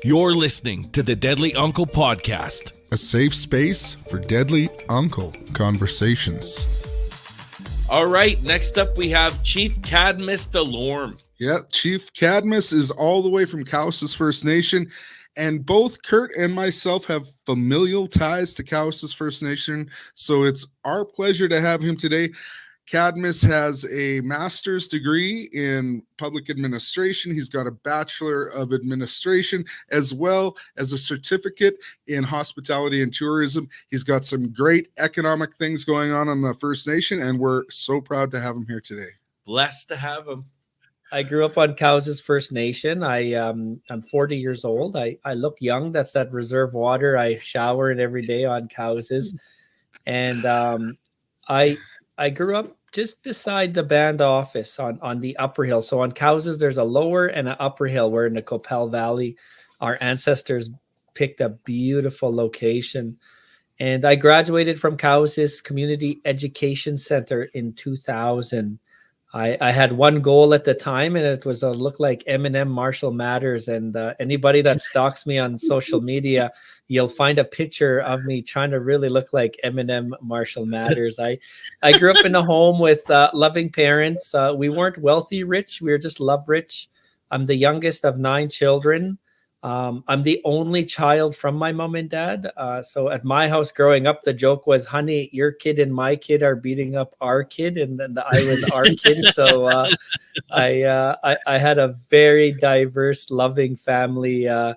You're listening to the Deadly Uncle Podcast, a safe space for deadly uncle conversations. All right, next up we have Chief Cadmus Delorme. Yeah, Chief Cadmus is all the way from Cowessess First Nation, and both Curt and myself have familial ties to Cowessess First Nation, so it's our pleasure to have him today. Cadmus has a master's degree in public administration. He's got a Bachelor of Administration, as well as a certificate in hospitality and tourism. He's got some great economic things going on the First Nation, and we're so proud to have him here today. Blessed to have him. I grew up on Cowessess First Nation. I'm 40 years old. I look young. That's that reserve water. I shower in every day on Cowessess. And I grew up just beside the band office on the upper hill. So on Cowessess, there's a lower and an upper hill. We're in the Qu'Appelle Valley. Our ancestors picked a beautiful location. And I graduated from Cowessess Community Education Center in 2000. I had one goal at the time, and it was to look like Eminem Marshall Mathers. And anybody that stalks me on social media, you'll find a picture of me trying to really look like Eminem Marshall Mathers. I grew up in a home with loving parents. We weren't wealthy rich. We were just love rich. I'm the youngest of 9 children. I'm the only child from my mom and dad. So at my house growing up, the joke was, honey, your kid and my kid are beating up our kid. And then I was our kid. So I had a very diverse, loving family. Today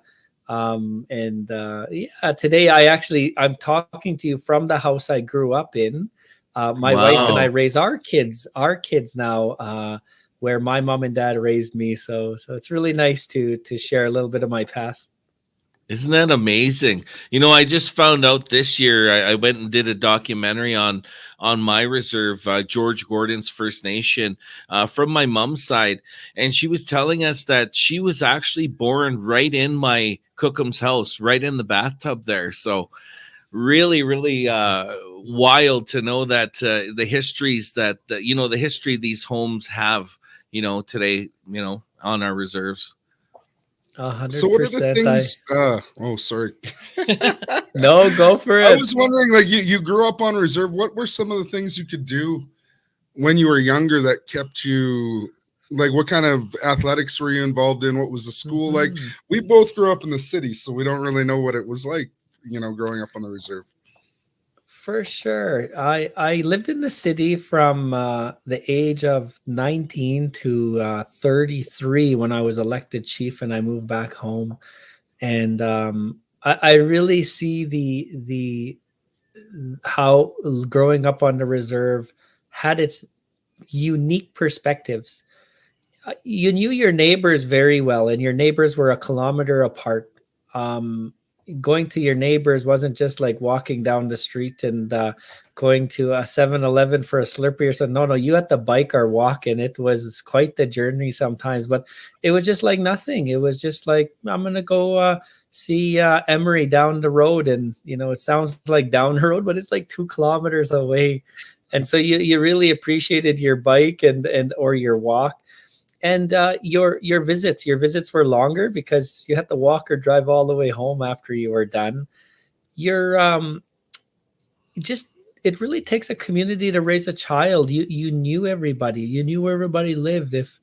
I'm talking to you from the house I grew up in. My wife and I raise our kids now, where my mom and dad raised me. So it's really nice to share a little bit of my past. Isn't that amazing? You know, I just found out this year, I went and did a documentary on my reserve, George Gordon's First Nation, from my mom's side. And she was telling us that she was actually born right in my Cookum's house, right in the bathtub there. So really, really wild to know that the histories that, the history these homes have, today, on our reserves. 100%. So what are the things? Sorry. No, go for it. I was wondering, like, you grew up on reserve. What were some of the things you could do when you were younger that kept you, like, what kind of athletics were you involved in? What was the school like? We both grew up in the city, so we don't really know what it was like, growing up on the reserve. For sure. I lived in the city from the age of 19 to 33 when I was elected chief, and I moved back home. And I really see the how growing up on the reserve had its unique perspectives. You knew your neighbors very well, and your neighbors were a kilometer apart. Going to your neighbors wasn't just like walking down the street and going to a 7-Eleven for a Slurpee or something. No, you had to bike or walk, and it was quite the journey sometimes. But it was just like nothing. It was just like, I'm going to go see Emery down the road. And, it sounds like down the road, but it's like 2 kilometers away. And so you really appreciated your bike and or your walk. And your visits were longer because you had to walk or drive all the way home after you were done. It really takes a community to raise a child. You knew everybody. You knew where everybody lived. If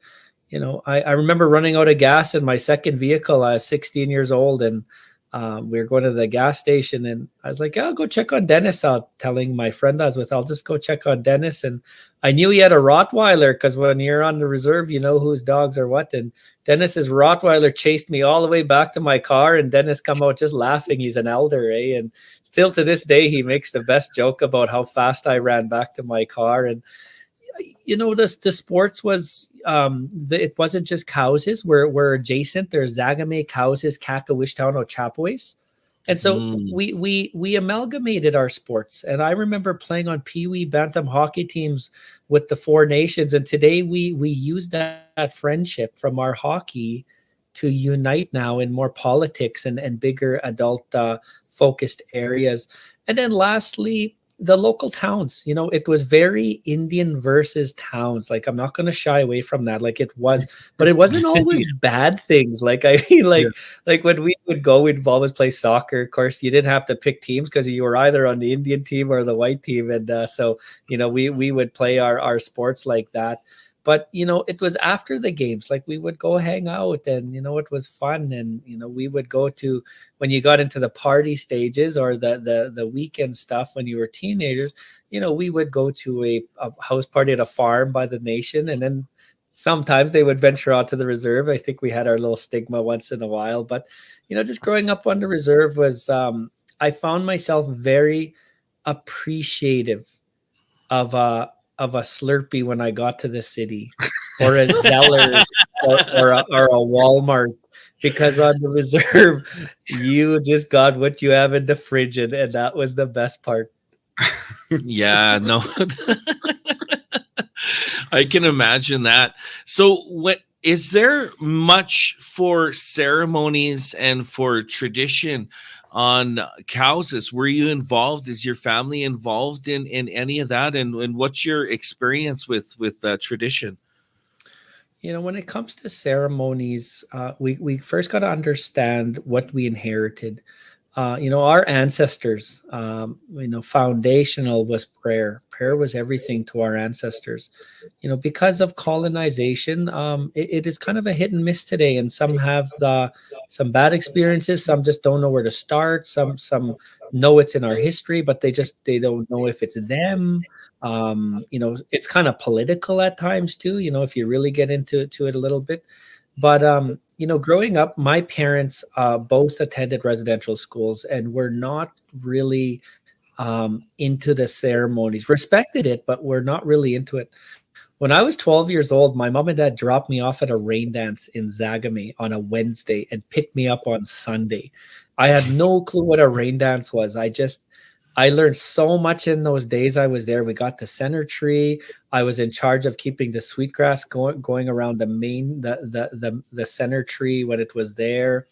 I remember running out of gas in my second vehicle. I was 16 years old, and we were going to the gas station, and I was like, I'll go check on Dennis. Telling my friend I was with, I'll just go check on Dennis. And I knew he had a Rottweiler, because when you're on the reserve, you know whose dogs are what. And Dennis's Rottweiler chased me all the way back to my car, and Dennis come out just laughing. He's an elder, eh? And still to this day, he makes the best joke about how fast I ran back to my car. And the sports was it wasn't just Cowessess. We're adjacent. There's Zagame, Cowessess, Kakawishtown, Ochapowace. And so we amalgamated our sports. And I remember playing on Pee-wee Bantam hockey teams with the 4 nations. And today we use that friendship from our hockey to unite now in more politics and bigger adult focused areas. And then lastly, the local towns, you know, it was very Indian versus towns. Like, I'm not going to shy away from that. Like, it was, but it wasn't always bad things. Like, I mean, like when we would go, we'd always play soccer. Of course, you didn't have to pick teams because you were either on the Indian team or the white team. And so, you know, we would play our sports like that. But, you know, it was after the games, like we would go hang out and, you know, it was fun. And, you know, we would go to, when you got into the party stages or the weekend stuff, when you were teenagers, you know, we would go to a house party at a farm by the nation. And then sometimes they would venture out to the reserve. I think we had our little stigma once in a while, but, you know, just growing up on the reserve was, I found myself very appreciative of a Slurpee when I got to the city, or a Zeller, or a Walmart, because on the reserve you just got what you have in the fridge, and that was the best part. Yeah, no. I can imagine that. So what is there much for ceremonies and for tradition on Cowessess? Were you involved? Is your family involved in any of that? And what's your experience with tradition? You know, when it comes to ceremonies, we first got to understand what we inherited. You know, our ancestors, you know, foundational was prayer. Prayer was everything to our ancestors. You know, because of colonization, it is kind of a hit and miss today. And some have some bad experiences. Some just don't know where to start. Some know it's in our history, but they don't know if it's them. You know, it's kind of political at times too, you know, if you really get into it a little bit. But you know, growing up, my parents both attended residential schools and were not really into the ceremonies. Respected it, but were not really into it. When I was 12 years old, my mom and dad dropped me off at a rain dance in Zagame on a Wednesday and picked me up on Sunday. I had no clue what a rain dance was. I learned so much in those days I was there. We got the center tree. I was in charge of keeping the sweetgrass going around the center tree when it was there.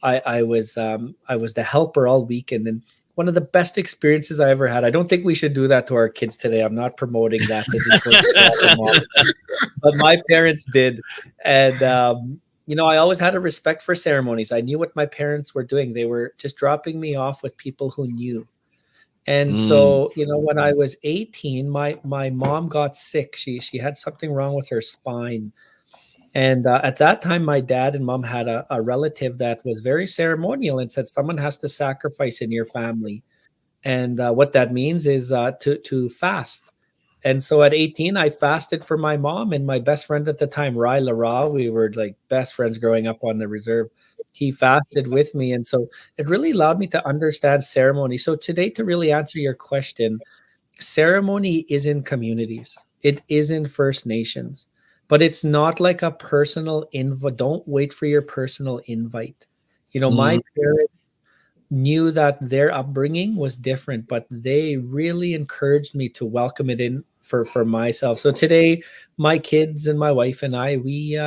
I was the helper all weekend, and one of the best experiences I ever had. I don't think we should do that to our kids today. I'm not promoting that. But my parents did, and you know, I always had a respect for ceremonies. I knew what my parents were doing. They were just dropping me off with people who knew. And so, you know, when I was 18, my mom got sick. She had something wrong with her spine. And at that time, my dad and mom had a relative that was very ceremonial and said, someone has to sacrifice in your family. And what that means is to fast. And so at 18, I fasted for my mom and my best friend at the time, Rai Lara. We were like best friends growing up on the reserve. He fasted with me. And so it really allowed me to understand ceremony. So today, to really answer your question, ceremony is in communities. It is in First Nations, but it's not like a personal invite. Don't wait for your personal invite. You know, my parents knew that their upbringing was different, but they really encouraged me to welcome it in for myself. So today, my kids and my wife and I, we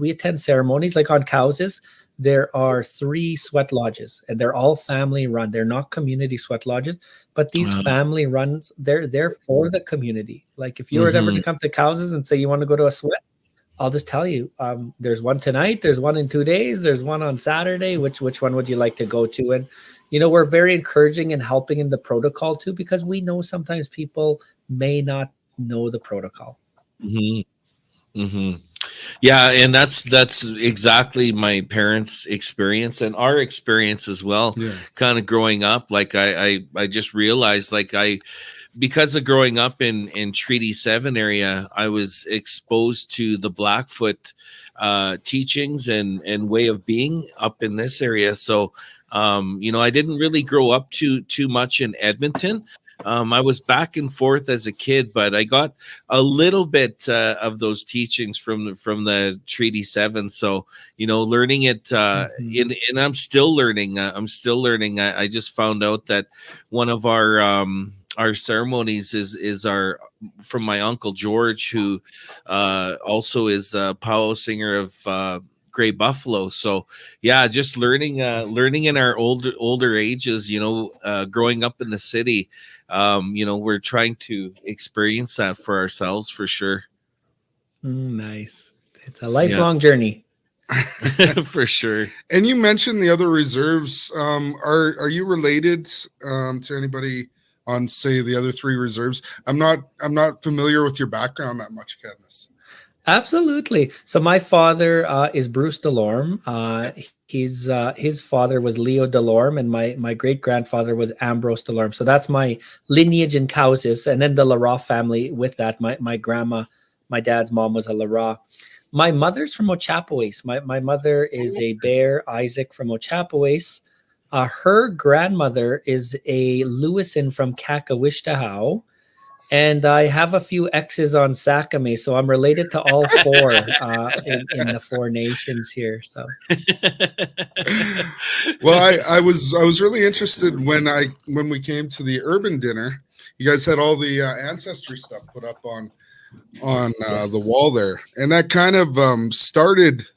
attend ceremonies. Like on Cowessess, there are 3 sweat lodges, and they're all family run. They're not community sweat lodges, but these family runs, they're for the community. Like if you were ever to come to Cowessess and say you want to go to a sweat, I'll just tell you, there's one tonight, there's one in 2 days, there's one on Saturday. Which one would you like to go to? And, you know, we're very encouraging and helping in the protocol too, because we know sometimes people may not know the protocol. Yeah, and that's exactly my parents' experience and our experience as well. Yeah. Kind of growing up, like I just realized, like because of growing up in Treaty 7 area, I was exposed to the Blackfoot teachings and way of being up in this area. So, you know, I didn't really grow up too much in Edmonton. I was back and forth as a kid, but I got a little bit of those teachings from the Treaty 7. So, you know, learning it, and I'm still learning. I just found out that one of our ceremonies is from my uncle George, who also is a powwow singer of Gray Buffalo. So yeah, just learning in our older ages, you know, growing up in the city we're trying to experience that for ourselves for sure. Nice. It's a lifelong journey. For sure. And you mentioned the other reserves. Are you related to anybody on, say, the other 3 reserves? I'm not familiar with your background that much, Cadmus. Absolutely. So my father is Bruce Delorme. His father was Leo Delorme, and my great grandfather was Ambrose Delorme. So that's my lineage in Cowessess, and then the Leroy family with that. My grandma, my dad's mom was a Leroy. My mother's from Ochapowace. My mother is a Bear Isaac from Ochapowace. Her grandmother is a Lewison from Cowessess. And I have a few X's on Sakame, so I'm related to all 4 in the 4 nations here. So, well, I was really interested when we came to the urban dinner. You guys had all the ancestry stuff put up on the wall there, and that kind of started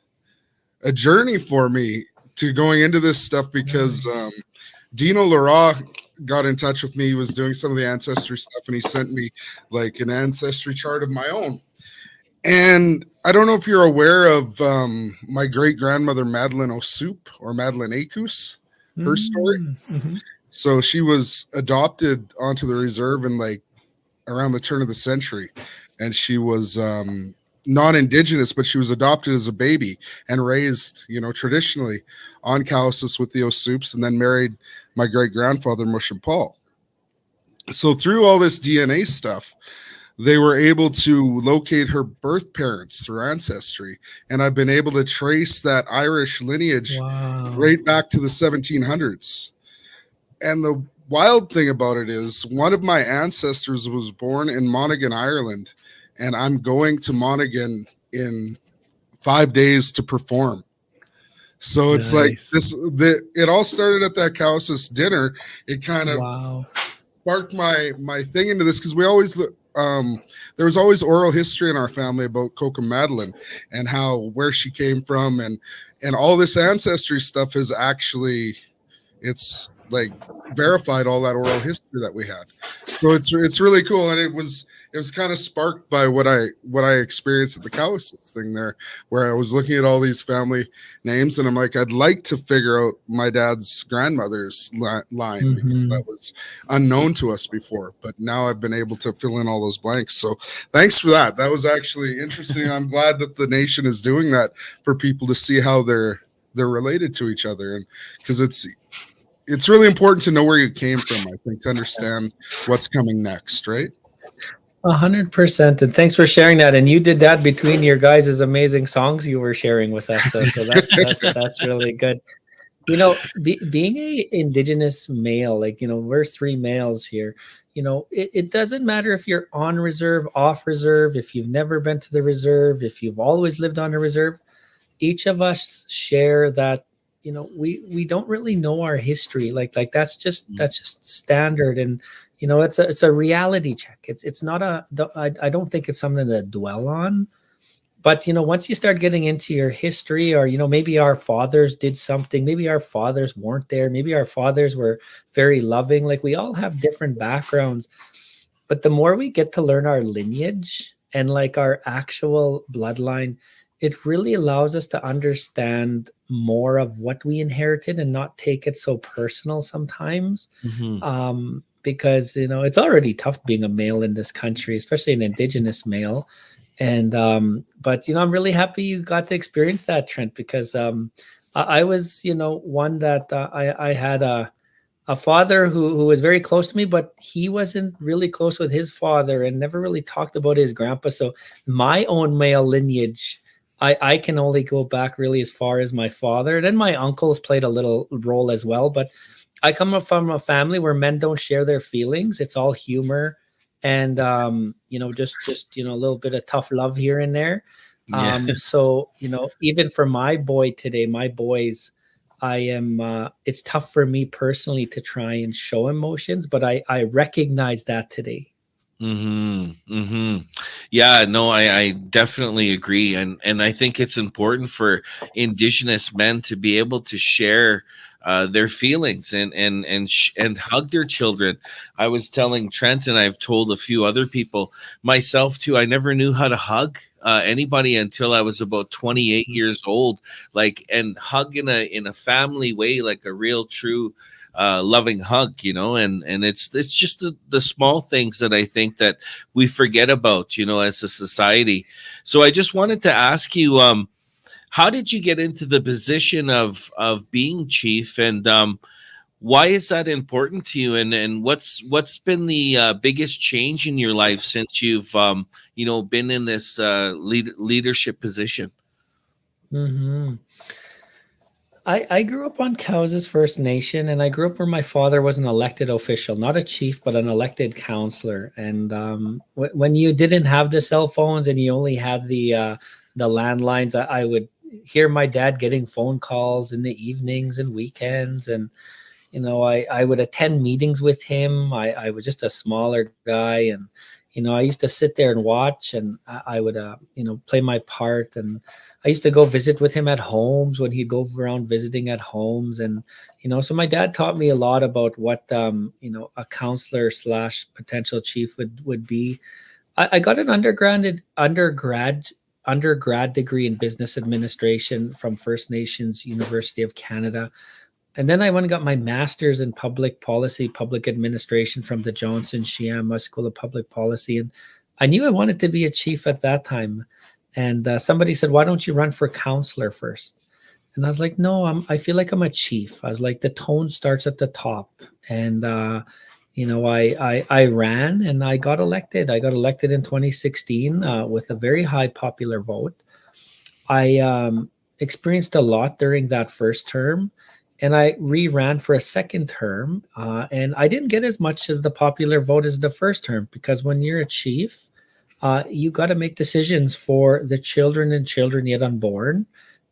a journey for me to going into this stuff because Dino Leroy got in touch with me. He was doing some of the ancestry stuff, and he sent me like an ancestry chart of my own. And I don't know if you're aware of my great grandmother Madeline O'Soup or Madeline Acus, her story. Mm-hmm. So she was adopted onto the reserve in like around the turn of the century, and she was non-Indigenous, but she was adopted as a baby and raised, traditionally on Cowessess with the O'Soups, and then married my great-grandfather, Mush and Paul. So through all this DNA stuff, they were able to locate her birth parents through ancestry. And I've been able to trace that Irish lineage right back to the 1700s. And the wild thing about it is one of my ancestors was born in Monaghan, Ireland, and I'm going to Monaghan in 5 days to perform. So it's like it all started at that Cowessess dinner. It kind of sparked my thing into this because we always there was always oral history in our family about Coca Madeline and where she came from, and all this ancestry stuff is actually, it's like verified all that oral history that we had. So it's really cool, and it was kind of sparked by what I experienced at the Cowessess thing there, where I was looking at all these family names, and I'm like, I'd like to figure out my dad's grandmother's line because that was unknown to us before, but now I've been able to fill in all those blanks. So thanks for that. That was actually interesting. I'm glad that the nation is doing that for people to see how they're related to each other, and because it's really important to know where you came from, I think, to understand what's coming next, right? 100%. And thanks for sharing that. And you did that between your guys' amazing songs you were sharing with us. So that's really good. Being a Indigenous male, we're 3 males here. It doesn't matter if you're on reserve, off reserve, if you've never been to the reserve, if you've always lived on a reserve. Each of us share that. We don't really know our history. Like that's just standard. And it's a reality check. It's not I don't think it's something to dwell on. But once you start getting into your history, or maybe our fathers did something, maybe our fathers weren't there, maybe our fathers were very loving. Like, we all have different backgrounds. But the more we get to learn our lineage and like our actual bloodline, it really allows us to understand more of what we inherited and not take it so personal sometimes. Because, it's already tough being a male in this country, especially an Indigenous male. And, but, I'm really happy you got to experience that, Trent, because I was, one that I had a father who was very close to me, but he wasn't really close with his father and never really talked about his grandpa. So my own male lineage, I can only go back really as far as my father. And then my uncles played a little role as well. But I come from a family where men don't share their feelings. It's all humor and, just a little bit of tough love here and there. So, even for my boys, it's tough for me personally to try and show emotions, but I recognize that today. Yeah, no, I definitely agree. And I think it's important for Indigenous men to be able to share their feelings and hug their children. I was telling Trent, and I've told a few other people, myself too, I never knew how to hug anybody until I was about 28 years old, and hug in a family way, like a real true loving hug, and it's just the small things that I think that we forget about, as a society. So I just wanted to ask you, how did you get into the position of being chief, and why is that important to you, and what's been the biggest change in your life since you've been in this leadership position? Mm-hmm. I grew up on Cowessess First Nation, and I grew up where my father was an elected official, not a chief, but an elected counselor. And when you didn't have the cell phones and you only had the landlines, I would hear my dad getting phone calls in the evenings and weekends. And, I would attend meetings with him. I was just a smaller guy. And, I used to sit there and watch, and I would, play my part. And I used to go visit with him at homes when he'd go around visiting at homes. And, so my dad taught me a lot about what, a counselor / potential chief would be. I got an undergrad degree in business administration from First Nations University of Canada. And then I went and got my master's in public policy, public administration from the Johnson-Shoyama School of Public Policy. And I knew I wanted to be a chief at that time. And somebody said, why don't you run for counselor first? And I was like, no, I feel like I'm a chief. I was like, the tone starts at the top. And, I ran and I got elected. I got elected in 2016 with a very high popular vote. I experienced a lot during that first term. And I re-ran for a second term. And I didn't get as much as the popular vote as the first term, because when you're a chief, you got to make decisions for the children and children yet unborn.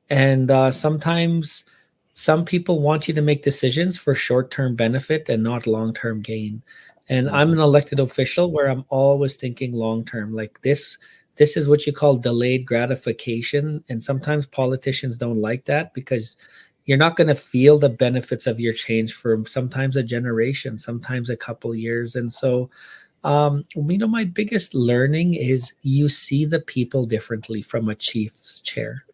And sometimes some people want you to make decisions for short-term benefit and not long-term gain. And I'm an elected official where I'm always thinking long-term. Like this is what you call delayed gratification. And sometimes politicians don't like that, because you're not going to feel the benefits of your change for sometimes a generation, sometimes a couple years. And so, my biggest learning is you see the people differently from a chief's chair.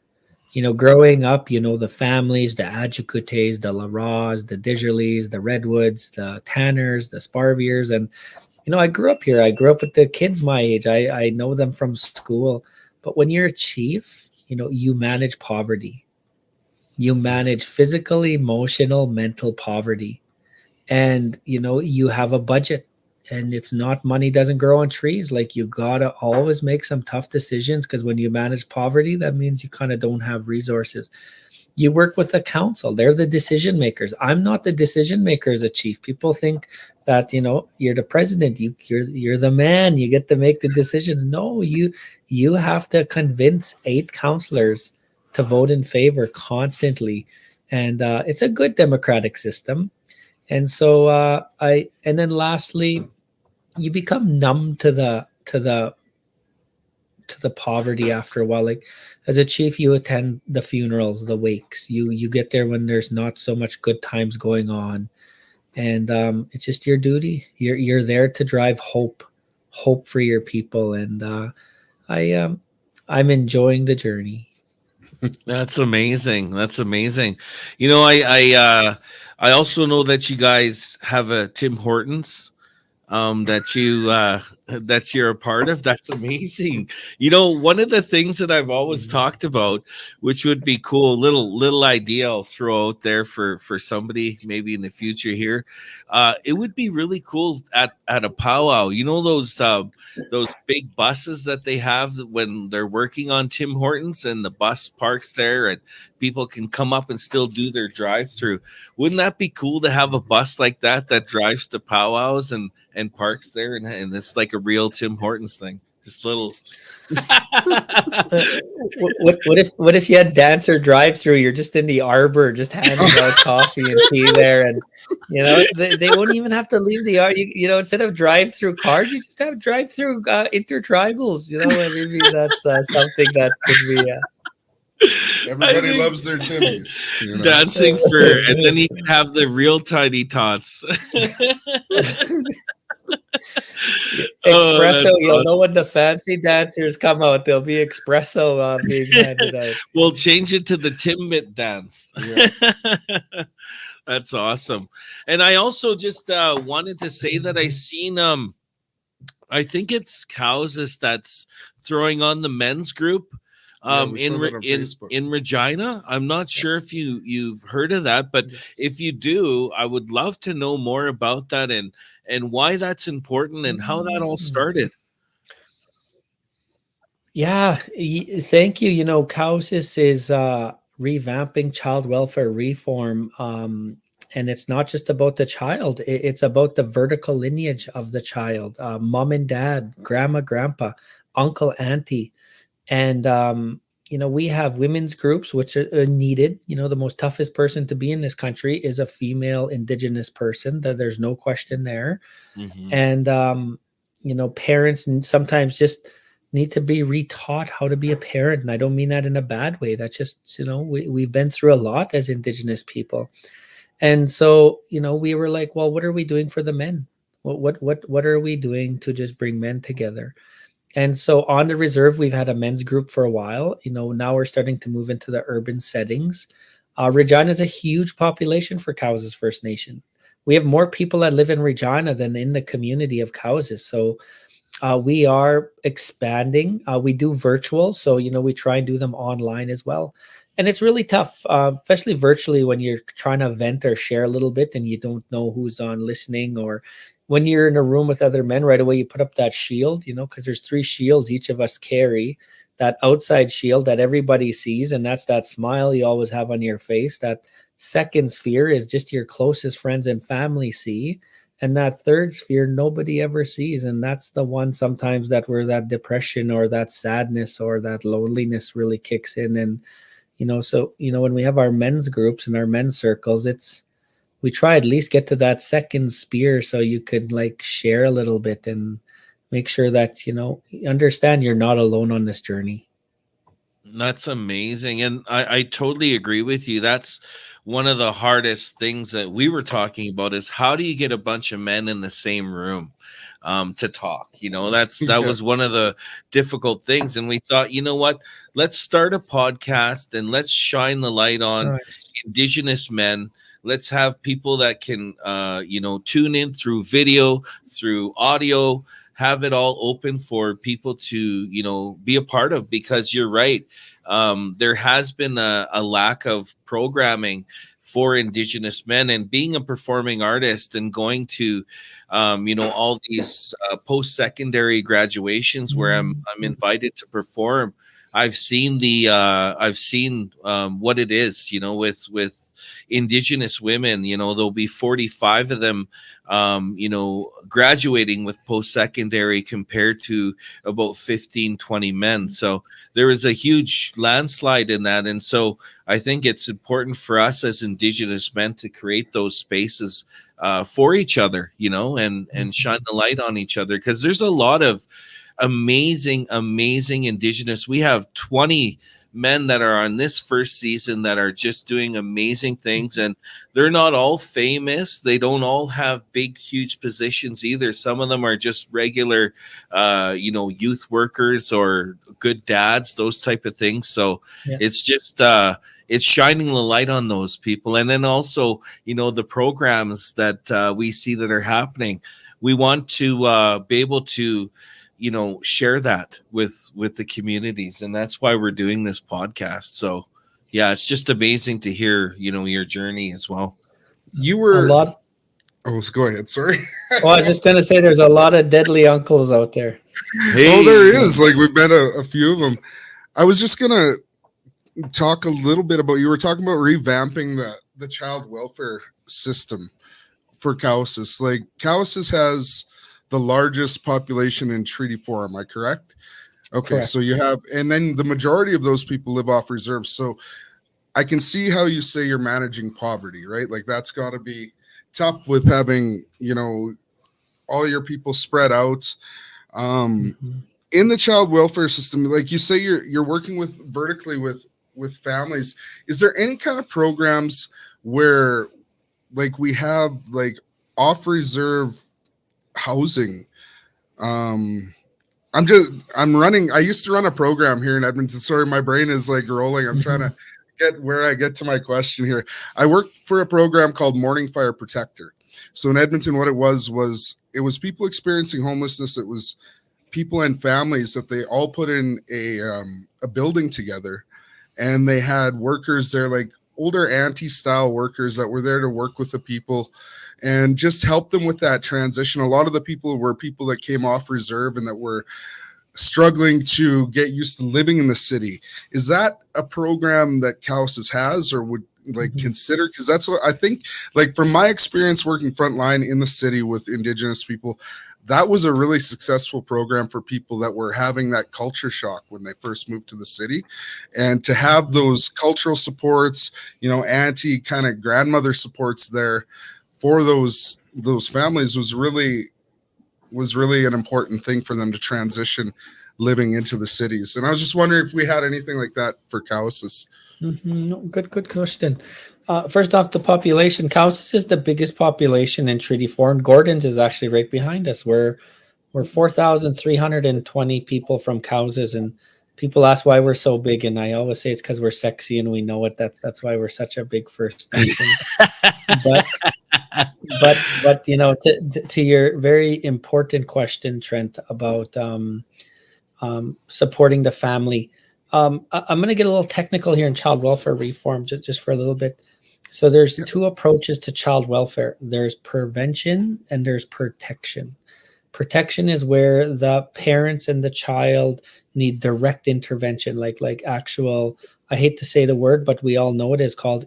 Growing up, the families, the Agecoutays, the Laras, the Desjardins, the Redwoods, the Tanners, the Sparviers. And, I grew up here. I grew up with the kids my age. I know them from school. But when you're a chief, you manage poverty. You manage physical, emotional, mental poverty. And, you have a budget, and it's not, money doesn't grow on trees. Like, you got to always make some tough decisions, because when you manage poverty, that means you kind of don't have resources. You work with a council. They're the decision makers. I'm not the decision maker as a chief. People think that, you're the president. You're the man. You get to make the decisions. No, you have to convince 8 councillors to vote in favor constantly. And it's a good democratic system. And so and then lastly, you become numb to the poverty after a while. Like, as a chief, you attend the funerals, the wakes. You get there when there's not so much good times going on. And it's just your duty. You're there to drive hope for your people. And I'm enjoying the journey. That's amazing. I also know that you guys have a Tim Hortons that you're a part of. That's amazing. One of the things that I've always talked about, which would be cool, little idea I'll throw out there for somebody maybe in the future here. It would be really cool at a powwow. Those big buses that they have when they're working on Tim Hortons, and the bus parks there and people can come up and still do their drive-through. Wouldn't that be cool to have a bus like that drives to powwows and parks there, and it's like a real Tim Hortons thing? Just little. What if you had dancer drive-through? You're just in the arbor, just handing out coffee and tea there, and they wouldn't even have to leave the arbor. Instead of drive-through cars, you just have drive-through intertribals. Maybe that's something that could be. Everybody loves their Timmies. You know? Dancing for, and then you can have the real tiny tots. Espresso, you'll know when the fancy dancers come out. There'll be espresso being handed out. We'll change it to the Timbit dance. Yeah. That's awesome. And I also just wanted to say that I seen I think it's Cowessess that's throwing on the men's group in Regina. I'm not sure if you've heard of that, but if you do, I would love to know more about that and why that's important and how that all started. Yeah, thank you. You know, Cowessess is revamping child welfare reform. And it's not just about the child. It's about the vertical lineage of the child, mom and dad, grandma, grandpa, uncle, auntie. And, you know, we have women's groups, which are needed. You know, the most toughest person to be in this country is a female Indigenous person. That there's no question there. Mm-hmm. And, you know, parents sometimes just need to be retaught how to be a parent. And I don't mean that in a bad way. That's just, you know, we've been through a lot as Indigenous people. And so, you know, we were like, well, what are we doing for the men? What are we doing to just bring men together? And so on the reserve, we've had a men's group for a while. You know, now we're starting to move into the urban settings. Regina is a huge population for Cowessess First Nation. We have more people that live in Regina than in the community of Cowessess. So we are expanding. We do virtual. So, you know, we try and do them online as well. And it's really tough, especially virtually when you're trying to vent or share a little bit and you don't know who's on listening, or when you're in a room with other men, right away you put up that shield, you know, because there's 3 shields each of us carry. That outside shield that everybody sees, and that's that smile you always have on your face. That second sphere is just your closest friends and family see. And that third sphere nobody ever sees. And that's the one sometimes that where that depression or that sadness or that loneliness really kicks in. And you know, so, you know, when we have our men's groups and our men's circles, we try at least get to that second sphere so you could like share a little bit and make sure that, you know, understand you're not alone on this journey. That's amazing. And I totally agree with you. That's one of the hardest things that we were talking about is how do you get a bunch of men in the same room? To talk, you know, that was one of the difficult things. And we thought, you know what, let's start a podcast and let's shine the light on Indigenous men. Let's have people that can, you know, tune in through video, through audio, have it all open for people to, you know, be a part of, because you're right. There has been a lack of programming for Indigenous men, and being a performing artist and going to, you know, all these post-secondary graduations where I'm invited to perform. I've seen what it is, you know, with Indigenous women. You know, there'll be 45 of them, you know, graduating with post-secondary compared to about 15, 20 men. So there is a huge landslide in that. And so I think it's important for us as Indigenous men to create those spaces for each other, you know, and shine the light on each other, because there's a lot of amazing Indigenous. We have 20 men that are on this first season that are just doing amazing things, and they're not all famous. They don't all have big, huge positions either. Some of them are just regular, you know, youth workers or good dads, those type of things. So it's just, it's shining the light on those people. And then also, you know, the programs that we see that are happening, we want to be able to, you know, share that with the communities. And that's why we're doing this podcast. So yeah, it's just amazing to hear, you know, your journey as well. You were go ahead. Sorry. Well, I was just going to say there's a lot of deadly uncles out there. Hey. Oh, there is. Like, we've met a few of them. I was just going to talk a little bit about, you were talking about revamping the child welfare system for Cowessess. Like, Cowessess has the largest population in Treaty 4. Am I correct? Okay. Correct. So you have, and then the majority of those people live off reserves. So I can see how you say you're managing poverty, right? Like, that's got to be tough with having, you know, all your people spread out. In the child welfare system, like you say, you're working with vertically with with families, is there any kind of programs where like we have like off reserve housing? I used to run a program here in Edmonton. Sorry, my brain is like rolling. I'm trying to get where I get to my question here. I worked for a program called Morning Fire Protector. So in Edmonton, what it was it was people experiencing homelessness. It was people and families that they all put in a building together, and they had workers there, like older auntie style workers that were there to work with the people and just help them with that transition. A lot of the people were people that came off reserve and that were struggling to get used to living in the city. Is that a program that Cowessess has or would like consider? Because that's what I think, like from my experience working frontline in the city with Indigenous people, that was a really successful program for people that were having that culture shock when they first moved to the city. And to have those cultural supports, auntie kind of grandmother supports there for those families was really an important thing for them to transition living into the cities. And I was just wondering if we had anything like that for Cowessess. Good question. First off, the population. Cowessess is the biggest population in Treaty 4, and Gordon's is actually right behind us. We're 4,320 people from Cowessess, and people ask why we're so big, and I always say it's because we're sexy and we know it. That's why we're such a big First Nation. but to your very important question, Trent, about supporting the family. I'm going to get a little technical here in child welfare reform just for a little bit. So there's two approaches to child welfare. There's prevention and there's protection. Protection is where the parents and the child need direct intervention, like actual, I hate to say the word, but we all know it is called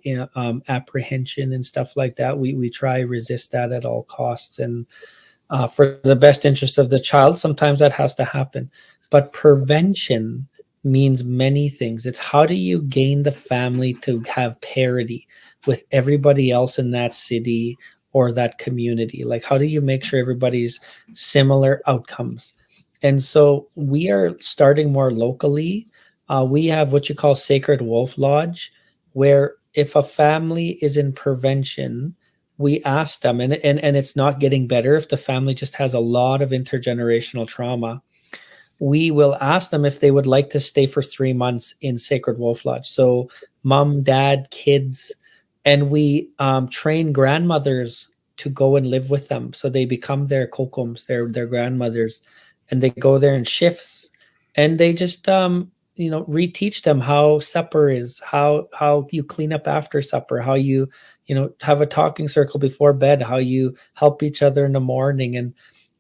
apprehension and stuff like that. We try resist that at all costs. And for the best interest of the child, sometimes that has to happen. But prevention means many things. It's how do you gain the family to have parity with everybody else in that city or that community? Like, how do you make sure everybody's similar outcomes? And so we are starting more locally. We have what you call Sacred Wolf Lodge, where if a family is in prevention, we ask them, and it's not getting better if the family just has a lot of intergenerational trauma. We will ask them if they would like to stay for 3 months in Sacred Wolf Lodge. So mom, dad, kids, and we train grandmothers to go and live with them. So they become their kokoms, their grandmothers, and they go there in shifts, and they just reteach them how supper is, how you clean up after supper, how you have a talking circle before bed, how you help each other in the morning. And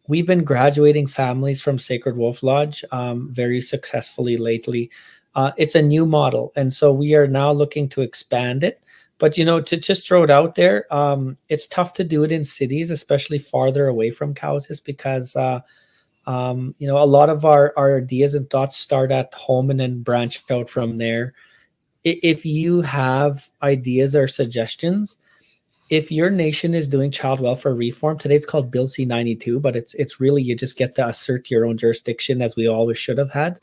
we've been graduating families from Sacred Wolf Lodge very successfully lately. It's a new model, and so we are now looking to expand it. But to just throw it out there, it's tough to do it in cities, especially farther away from Cowessess, because a lot of our ideas and thoughts start at home and then branch out from there. If you have ideas or suggestions, if your nation is doing child welfare reform, today it's called Bill C-92, but it's really, you just get to assert your own jurisdiction, as we always should have had.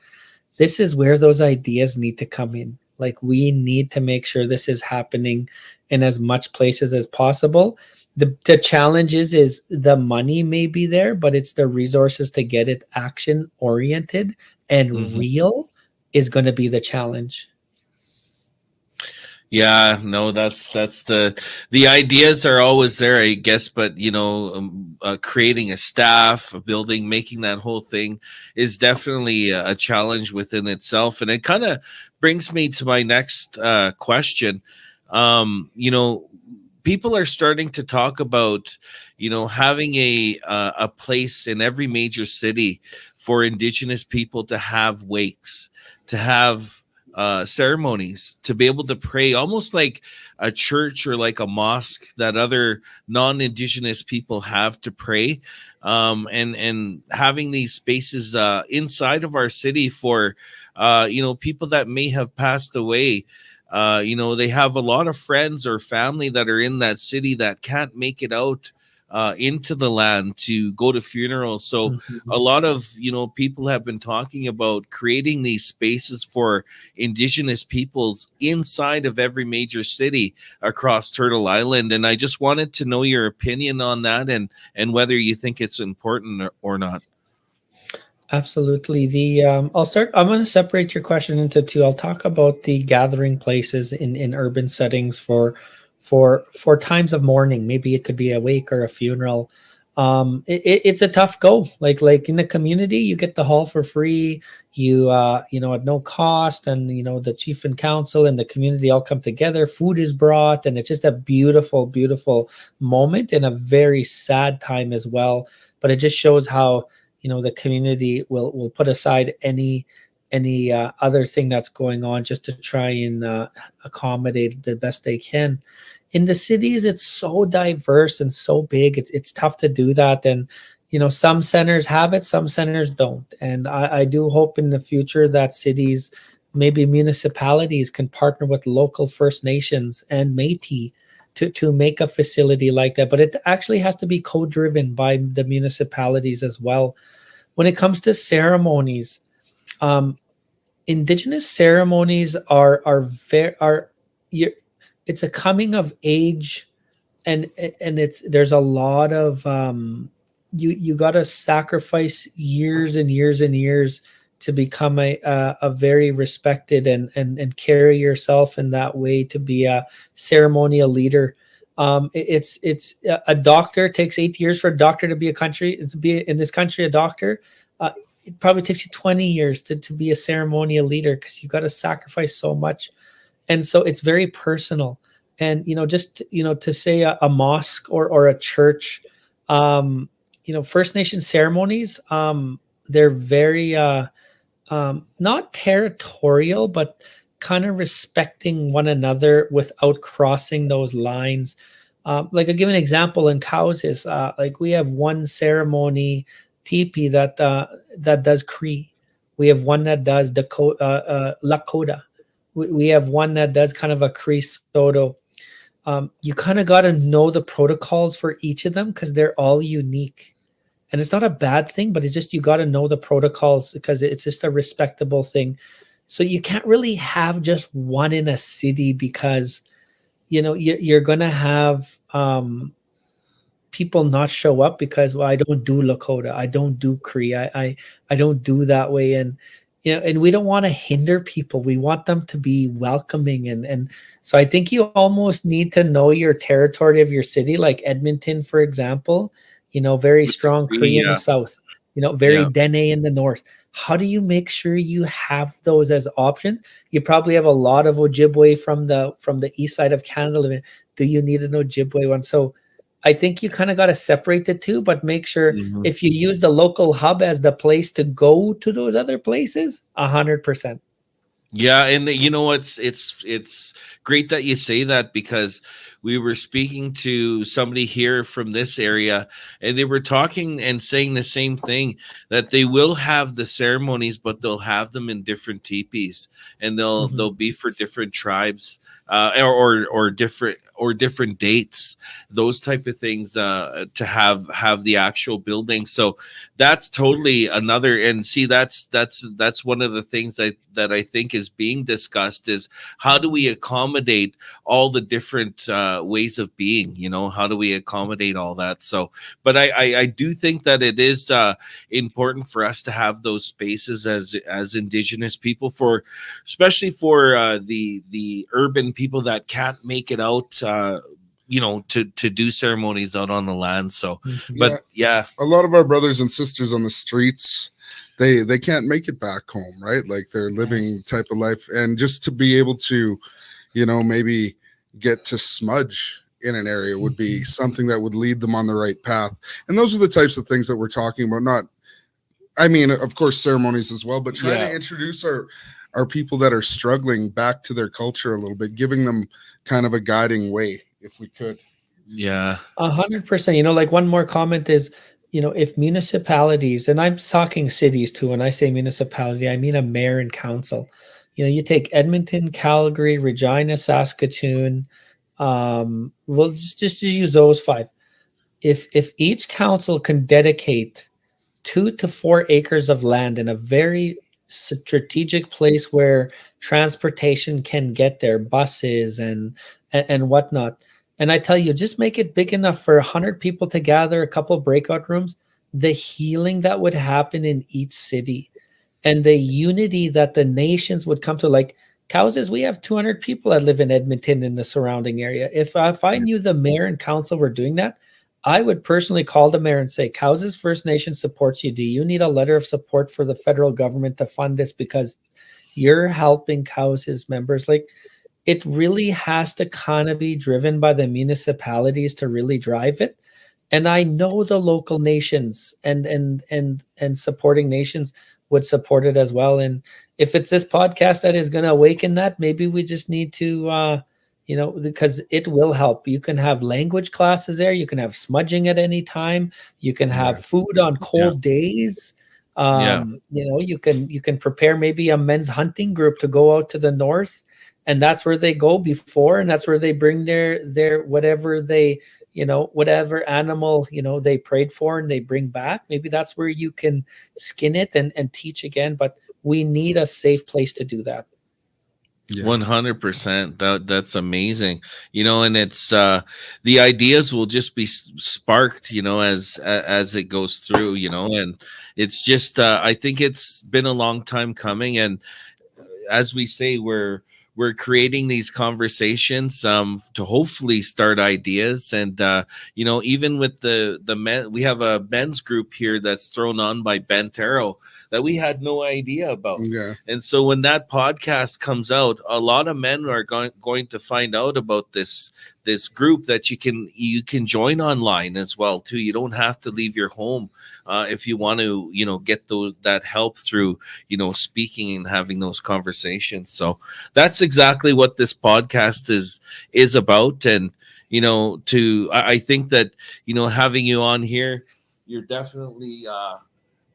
This is where those ideas need to come in. Like, we need to make sure this is happening in as much places as possible. The challenge is the money may be there, but it's the resources to get it action oriented and real is going to be the challenge. Yeah, no, that's the ideas are always there, I guess, but creating a staff, a building, making that whole thing is definitely a challenge within itself. And it kind of brings me to my next question. People are starting to talk about, having a place in every major city for Indigenous people to have wakes, to have ceremonies, to be able to pray almost like a church or like a mosque that other non-Indigenous people have to pray, and having these spaces inside of our city for people that may have passed away. They have a lot of friends or family that are in that city that can't make it out into the land to go to funerals. So a lot of people have been talking about creating these spaces for Indigenous peoples inside of every major city across Turtle Island, and I just wanted to know your opinion on that, and whether you think it's important or not. Absolutely. I'm going to separate your question into two. I'll talk about the gathering places in urban settings for times of mourning. Maybe it could be a wake or a funeral. It's a tough go. Like in the community, you get the hall for free. You at no cost, and the chief and council and the community all come together. Food is brought, and it's just a beautiful, beautiful moment, and a very sad time as well. But it just shows how the community will put aside any other thing that's going on just to try and accommodate the best they can. In the cities, it's so diverse and so big. It's tough to do that. And, some centers have it, some centers don't. And I do hope in the future that cities, maybe municipalities, can partner with local First Nations and Métis to make a facility like that. But it actually has to be co-driven by the municipalities as well. When it comes to ceremonies, Indigenous ceremonies it's a coming of age, and there's a lot of you got to sacrifice years and years and years to become a very respected and carry yourself in that way to be a ceremonial leader. It's a doctor. It takes 8 years for a doctor to be in this country a doctor. It probably takes you 20 years to be a ceremonial leader, because you got to sacrifice so much. And so it's very personal. And to say a mosque or a church, First Nation ceremonies, they're very not territorial, but kind of respecting one another without crossing those lines. Like I'll give an example in Cowessess. Like we have one ceremony teepee that does Cree. We have one that does Lakota. We have one that does kind of a Cree Saulteaux. You kind of got to know the protocols for each of them, because they're all unique. And it's not a bad thing, but it's just you got to know the protocols, because it's just a respectable thing. So you can't really have just one in a city, because you're going to have people not show up because, well, I don't do Lakota, I don't do Cree, I don't do that way. And and we don't want to hinder people. We want them to be welcoming. And so I think you almost need to know your territory of your city, like Edmonton, for example, very strong Cree in the south, very Dene in the north. How do you make sure you have those as options? You probably have a lot of Ojibwe from the east side of Canada. Do you need an Ojibwe one? So I think you kind of got to separate the two, but make sure if you use the local hub as the place to go to those other places, 100%. Yeah, and it's great that you say that, because we were speaking to somebody here from this area, and they were talking and saying the same thing, that they will have the ceremonies, but they'll have them in different teepees, and they'll be for different tribes, or different dates, those type of things, to have the actual building. So that's totally another, and see, that's one of the things that I think is being discussed, is how do we accommodate all the different ways of being, how do we accommodate all that? So, but I do think that it is important for us to have those spaces as Indigenous people, especially for the urban people that can't make it out, to do ceremonies out on the land. So, but yeah, a lot of our brothers and sisters on the streets, they can't make it back home, right? Like they're living type of life, and just to be able to, maybe get to smudge in an area would be something that would lead them on the right path. And those are the types of things that we're talking about. Of course, ceremonies as well, but trying to introduce our people that are struggling back to their culture a little bit, giving them kind of a guiding way, if we could. Yeah, 100%. Like one more comment is, if municipalities, and I'm talking cities too, when I say municipality, I mean a mayor and council. You take Edmonton, Calgary, Regina, Saskatoon. Well, just to use those 5. if each council can dedicate 2 to 4 acres of land in a very strategic place where transportation can get there, buses and whatnot. And I tell you, just make it big enough for 100 people to gather, a couple breakout rooms, the healing that would happen in each city and the unity that the nations would come to. Like Cowessess, we have 200 people that live in Edmonton and the surrounding area. If I knew the mayor and council were doing that, I would personally call the mayor and say, Cowessess First Nation supports you. Do you need a letter of support for the federal government to fund this? Because you're helping Cowessess members. Like, it really has to kind of be driven by the municipalities to really drive it. And I know the local nations and supporting nations would support it as well. And if it's this podcast that is going to awaken that, maybe we just need to, because it will help. You can have language classes there. You can have smudging at any time. You can have food on cold days. You can prepare maybe a men's hunting group to go out to the north, and that's where they go before, and that's where they bring their whatever they, whatever animal, they prayed for and they bring back. Maybe that's where you can skin it and teach again. But we need a safe place to do that. 100%. That's amazing. And it's the ideas will just be sparked, as it goes through, and it's just I think it's been a long time coming, and as we say, we're creating these conversations to hopefully start ideas. And even with the men, we have a men's group here that's thrown on by Ben Taro that we had no idea about. And so when that podcast comes out, a lot of men are going to find out about this group that you can join online as well too. You don't have to leave your home if you want to get that help through speaking and having those conversations. So that's exactly what this podcast is about. And I think that having you on here, you're definitely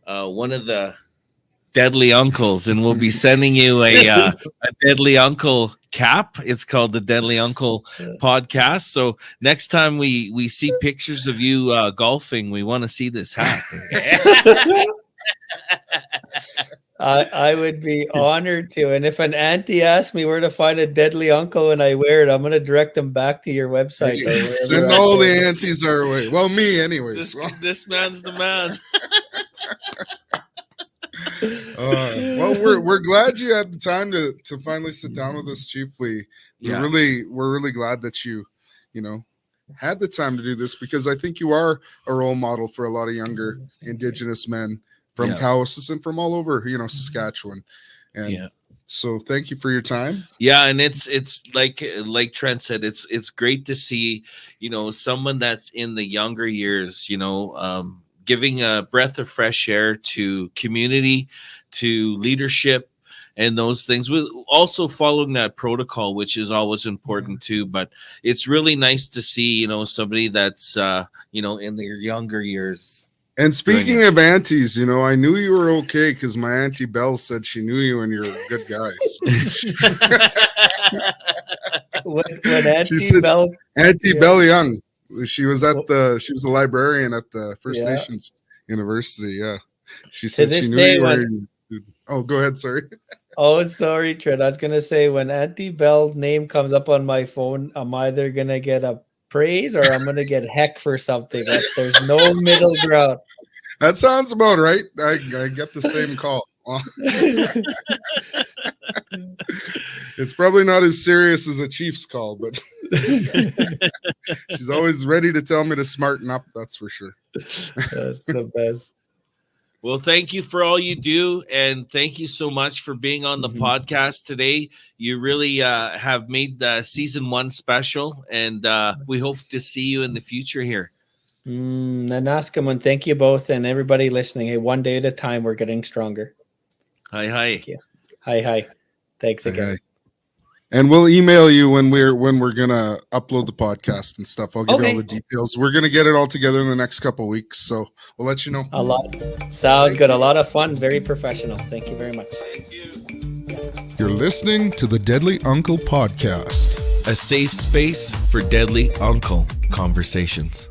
one of the deadly uncles, and we'll be sending you a deadly uncle cap. It's called the Deadly Uncle podcast. So next time we see pictures of you golfing, we want to see this hat. I would be honored to. And if an auntie asks me where to find a deadly uncle when I wear it, I'm going to direct them back to your website. Send all the aunties our way. Well, me anyways. This man's the man. Well, we're glad you had the time to finally sit down with us, Chief. We're really glad that you had the time to do this, because I think you are a role model for a lot of younger Indigenous men from Cowessess and from all over Saskatchewan. And so thank you for your time. And it's like Trent said, it's great to see someone that's in the younger years, giving a breath of fresh air to community, to leadership, and those things, with also following that protocol, which is always important too. But it's really nice to see, somebody that's, in their younger years. And speaking of aunties, I knew you were okay because my Auntie Belle said she knew you and you're a good guy. So. when Auntie Belle Young. She was a librarian at the First Nations University. Yeah. She said she knew you were a student. Oh, go ahead. Sorry. Oh, sorry, Trent. I was going to say, when Auntie Belle's name comes up on my phone, I'm either going to get a praise or I'm going to get heck for something. There's no middle ground. That sounds about right. I get the same call. It's probably not as serious as a Chief's call, but she's always ready to tell me to smarten up. That's for sure. That's the best. Well, thank you for all you do, and thank you so much for being on the podcast today. You really have made the season 1 special, and we hope to see you in the future here. Nanaskamun, thank you both, and everybody listening. Hey, one day at a time, we're getting stronger. Hi. Thank you. Hi. Thanks again. Hi. And we'll email you when we're gonna upload the podcast and stuff. I'll give you all the details. We're gonna get it all together in the next couple of weeks, so we'll let you know. A lot sounds good. A lot of fun. Very professional. Thank you very much. You're listening to the Deadly Uncle Podcast, a safe space for deadly uncle conversations.